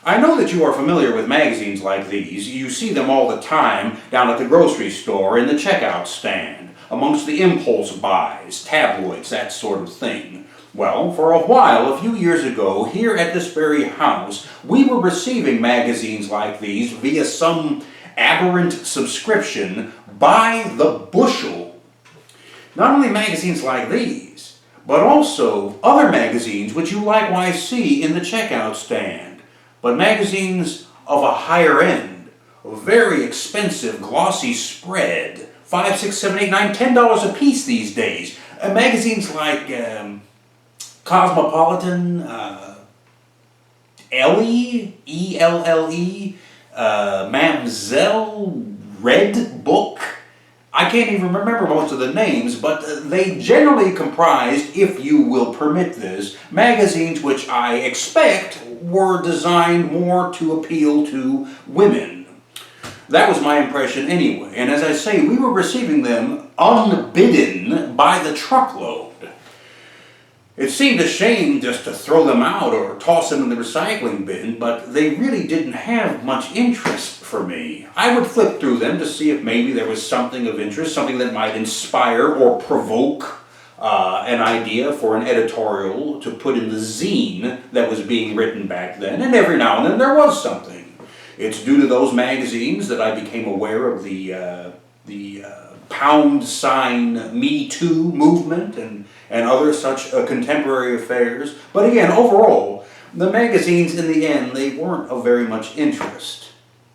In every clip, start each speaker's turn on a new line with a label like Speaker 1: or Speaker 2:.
Speaker 1: I know that you are familiar with magazines like these. You see them all the time down at the grocery store, in the checkout stand, amongst the impulse buys, tabloids, that sort of thing. Well, for a while, a few years ago, here at this very house, we were receiving magazines like these via some aberrant subscription by the bushel. Not only magazines like these, but also other magazines which you likewise see in the checkout stand, but magazines of a higher end, a very expensive glossy spread, $5, $6, $7, $8, $9, $10 a piece these days. Magazines like Cosmopolitan, Ellie, E-L-L-E, Mamselle, Red Book. I can't even remember most of the names, but they generally comprised, if you will permit this, magazines which I expect were designed more to appeal to women. That was my impression anyway, and as I say, we were receiving them unbidden by the truckload. It seemed a shame just to throw them out or toss them in the recycling bin, but they really didn't have much interest for me. I would flip through them to see if maybe there was something of interest, something that might inspire or provoke an idea for an editorial to put in the zine that was being written back then, and every now and then there was something. It's due to those magazines that I became aware of the pound sign Me Too movement and other such contemporary affairs. But again, overall, the magazines in the end, they weren't of very much interest.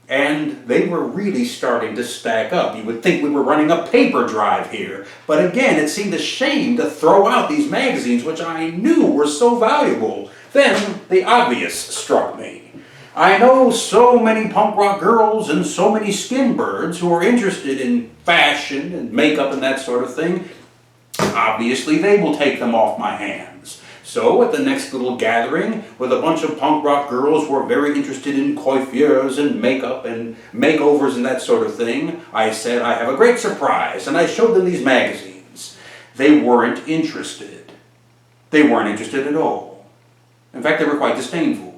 Speaker 1: And they were really starting to stack up. You would think we were running a paper drive here. But again, it seemed a shame to throw out these magazines which I knew were so valuable. Then the obvious struck me. I know so many punk rock girls and so many skin birds who are interested in fashion and makeup and that sort of thing. Obviously, they will take them off my hands. So, at the next little gathering, with a bunch of punk rock girls who are very interested in coiffures and makeup and makeovers and that sort of thing, I said, I have a great surprise, and I showed them these magazines. They weren't interested. They weren't interested at all. In fact, they were quite disdainful.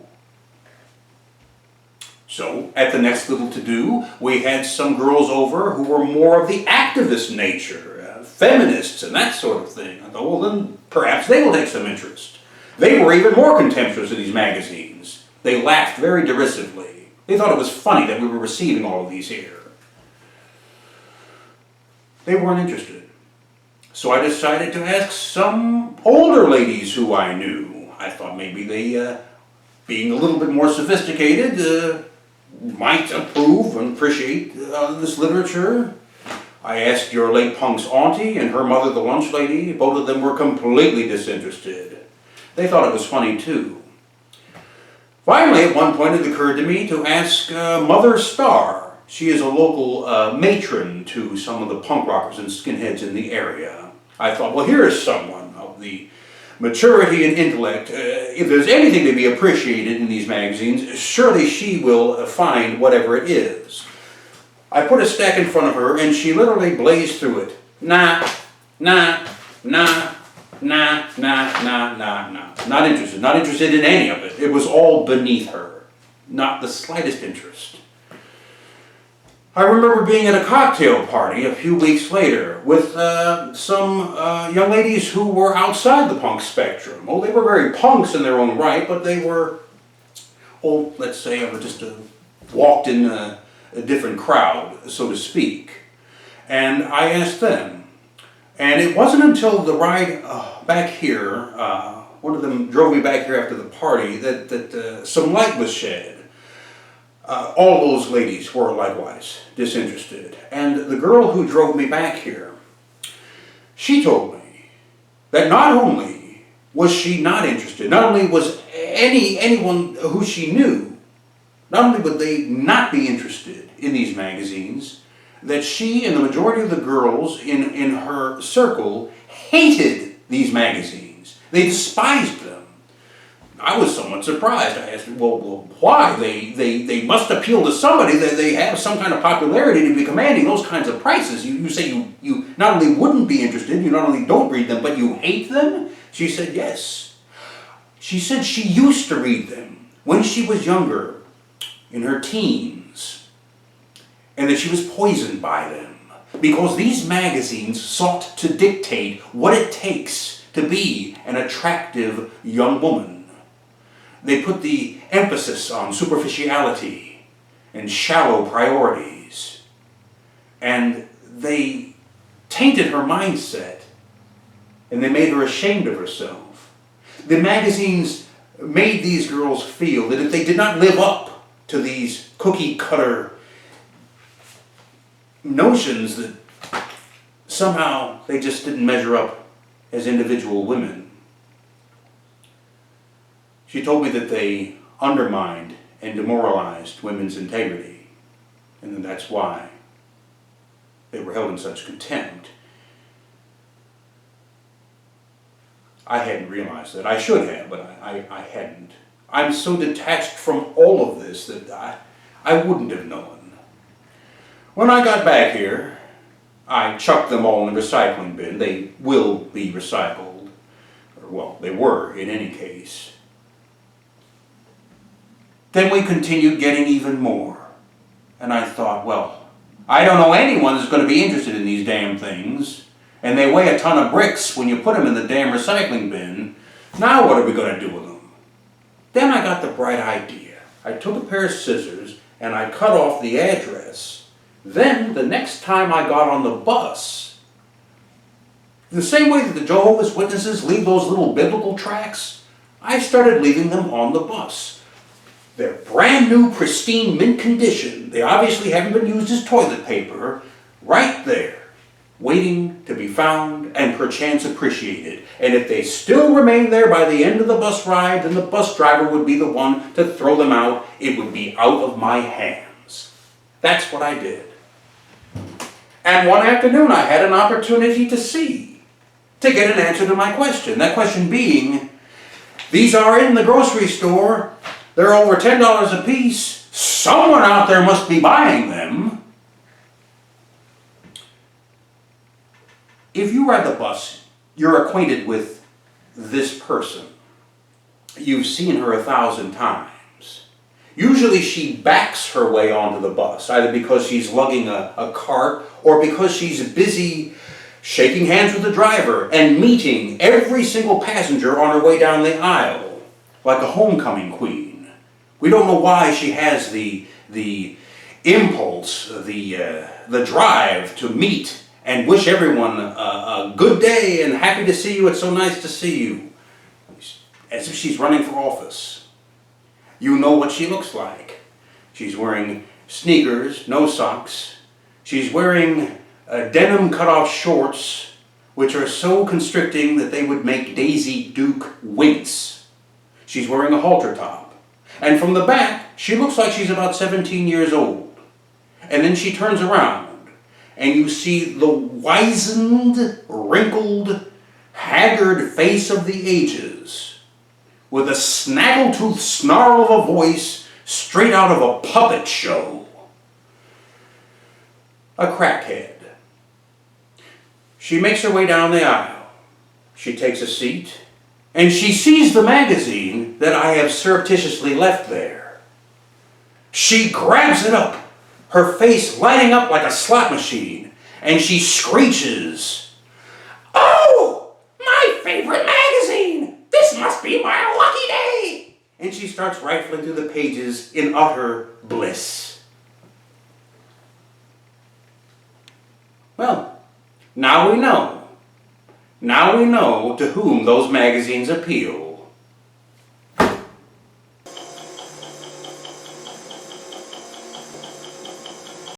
Speaker 1: So, at the next little to-do, we had some girls over who were more of the activist nature, feminists and that sort of thing. I thought, well, then perhaps they will take some interest. They were even more contemptuous of these magazines. They laughed very derisively. They thought it was funny that we were receiving all of these here. They weren't interested. So I decided to ask some older ladies who I knew. I thought maybe they, being a little bit more sophisticated, might approve and appreciate this literature. I asked your late punk's auntie and her mother, the lunch lady. Both of them were completely disinterested. They thought it was funny too. Finally, at one point it occurred to me to ask Mother Starr. She is a local matron to some of the punk rockers and skinheads in the area. I thought, well, here is someone of the maturity and intellect. If there's anything to be appreciated in these magazines, surely she will find whatever it is. I put a stack in front of her, and she literally blazed through it. Nah, nah, nah, nah, nah, nah, nah, nah. Not interested. Not interested in any of it. It was all beneath her. Not the slightest interest. I remember being at a cocktail party a few weeks later with some young ladies who were outside the punk spectrum. Oh, they were very punks in their own right, but they were, oh, let's say, just walked in a different crowd, so to speak. And I asked them, and it wasn't until the ride back here, one of them drove me back here after the party, that some light was shed. All those ladies were likewise disinterested. And the girl who drove me back here, she told me that not only was she not interested, not only was anyone who she knew, not only would they not be interested in these magazines, that she and the majority of the girls in her circle hated these magazines. They despised them. I was somewhat surprised. I asked, well, why? They must appeal to somebody. They have some kind of popularity to be commanding those kinds of prices. You say you not only wouldn't be interested, you not only don't read them, but you hate them? She said, yes. She said she used to read them when she was younger, in her teens, and that she was poisoned by them, because these magazines sought to dictate what it takes to be an attractive young woman. They put the emphasis on superficiality and shallow priorities, and they tainted her mindset, and they made her ashamed of herself. The magazines made these girls feel that if they did not live up to these cookie-cutter notions, that somehow they just didn't measure up as individual women. She told me that they undermined and demoralized women's integrity, and that's why they were held in such contempt. I hadn't realized that. I should have, but I hadn't. I'm so detached from all of this that I wouldn't have known. When I got back here, I chucked them all in the recycling bin. They will be recycled. Or, well, they were in any case. Then we continued getting even more. And I thought, well, I don't know anyone that's going to be interested in these damn things. And they weigh a ton of bricks when you put them in the damn recycling bin. Now what are we going to do with them? Then I got the bright idea. I took a pair of scissors and I cut off the address. Then the next time I got on the bus, the same way that the Jehovah's Witnesses leave those little biblical tracts, I started leaving them on the bus. They're brand new, pristine, mint condition. They obviously haven't been used as toilet paper. Right there, waiting to be found and perchance appreciated. And if they still remain there by the end of the bus ride, then the bus driver would be the one to throw them out. It would be out of my hands. That's what I did. And one afternoon I had an opportunity to get an answer to my question. That question being, these are in the grocery store. They're over $10 a piece. Someone out there must be buying them. If you ride the bus, you're acquainted with this person. You've seen her 1,000 times. Usually she backs her way onto the bus, either because she's lugging a cart or because she's busy shaking hands with the driver and meeting every single passenger on her way down the aisle, like a homecoming queen. We don't know why she has the impulse, the drive to meet and wish everyone a good day and happy to see you, it's so nice to see you. As if she's running for office. You know what she looks like. She's wearing sneakers, no socks. She's wearing denim cut-off shorts, which are so constricting that they would make Daisy Duke wince. She's wearing a halter top. And from the back, she looks like she's about 17 years old. And then she turns around, and you see the wizened, wrinkled, haggard face of the ages, with a snaggletooth snarl of a voice straight out of a puppet show. A crackhead. She makes her way down the aisle. She takes a seat, and she sees the magazine that I have surreptitiously left there. She grabs it up, her face lighting up like a slot machine, and she screeches, "Oh, my favorite magazine! This must be my lucky day!" And she starts rifling through the pages in utter bliss. Well, now we know. Now we know to whom those magazines appeal.